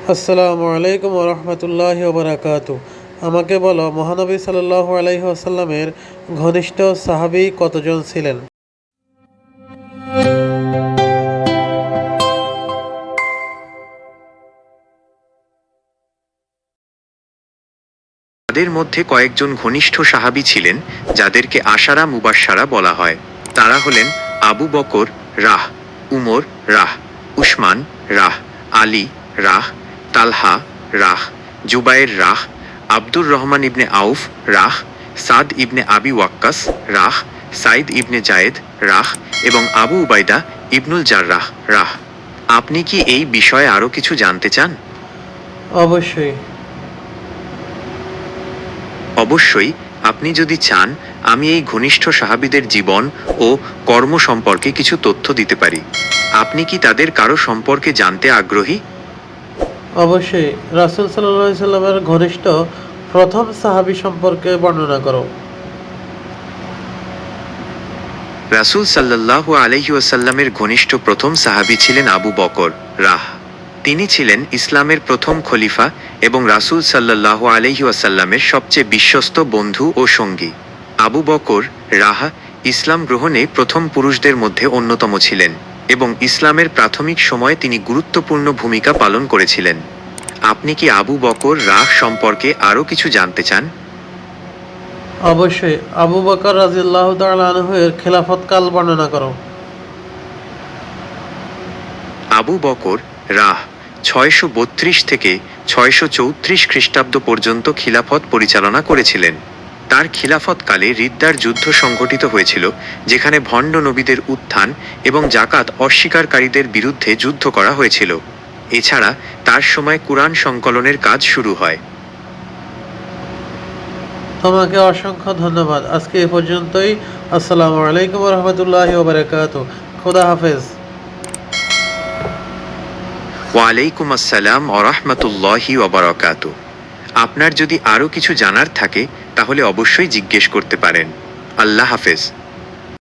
আসসালামু আলাইকুম ওয়া রাহমাতুল্লাহি ওয়া বারাকাতুহু। আমাকে বলো, মহানবী সাল্লাল্লাহু আলাইহি ওয়াসাল্লামের ঘনিষ্ঠ সাহাবী কতজন ছিলেন? তাদের মধ্যে কয়েকজন ঘনিষ্ঠ সাহাবী ছিলেন যাদেরকে আশারা মুবাশশারা বলা হয়। তারা হলেন আবু বকর রাহ, উমর রাহ, উসমান রাহ, আলী রাহ, তালহা রাহ, জুবায়ের রাহ, আব্দুর রহমান ইবনে আউফ রাহ, সাদ ইবনে আবি ওয়াক্কাস রাহ, সাইদ ইবনে জায়েদ রাহ এবং আবু উবাইদা ইবনুল জাররাহ রাহ। আপনি কি এই বিষয়ে আরও কিছু জানতে চান? অবশ্যই। অবশ্যই। আপনি যদি চান, আমি এই ঘনিষ্ঠ সাহাবীদের জীবন ও কর্ম সম্পর্কে কিছু তথ্য দিতে পারি। আপনি কি তাদের কারো সম্পর্কে জানতে আগ্রহী? অবশ্যই। রাসূল সাল্লাল্লাহু আলাইহি সাল্লামের ঘনিষ্ঠ প্রথম সাহাবী সম্পর্কে বর্ণনা করো। রাসূল সাল্লাল্লাহু আলাইহি ওয়াসাল্লামের ঘনিষ্ঠ প্রথম সাহাবী ছিলেন আবু বকর রাহ। তিনি ছিলেন ইসলামের প্রথম খলিফা এবং রাসূল সাল্লাল্লাহু আলাইহি ওয়াসাল্লামের সবচেয়ে বিশ্বস্ত বন্ধু ও সঙ্গী। আবু বকর রাহ ইসলাম গ্রহণে প্রথম পুরুষদের মধ্যে অন্যতম ছিলেন এবং ইসলামের প্রাথমিক সময়ে তিনি গুরুত্বপূর্ণ ভূমিকা পালন করেছিলেন। আপনি কি আবু বকর রাহ সম্পর্কে আরও কিছু জানতে চান? অবশ্যই। আবু বকর রাদিয়াল্লাহু তাআলা আনহু এর খেলাফতকাল বর্ণনা করো। আবু বকর রাহ 632 থেকে 634 খ্রিস্টাব্দ পর্যন্ত খিলাফত পরিচালনা করেছিলেন। তার খিলাফতকালে রিদ্দার যুদ্ধ সংঘটিত হয়েছিল, যেখানে ভণ্ড নবীদের উত্থান এবং জাকাত অস্বীকারীদের বিরুদ্ধে যুদ্ধ করা হয়েছিল। এছাড়া তার সময় কুরআন সংকলনের কাজ শুরু হয়। তোমাকে অসংখ্য ধন্যবাদ। আজকে এ পর্যন্তই। আসসালামু আলাইকুম ওয়া রাহমাতুল্লাহি ওয়া বারাকাতুহু। খোদা হাফেজ। ওয়ালাইকুম আসসালাম ওয়া রাহমাতুল্লাহি ওয়া বারাকাতুহু। আপনার যদি আরও কিছু জানার থাকে তাহলে অবশ্যই জিজ্ঞেস করতে পারেন। আল্লাহ হাফেজ।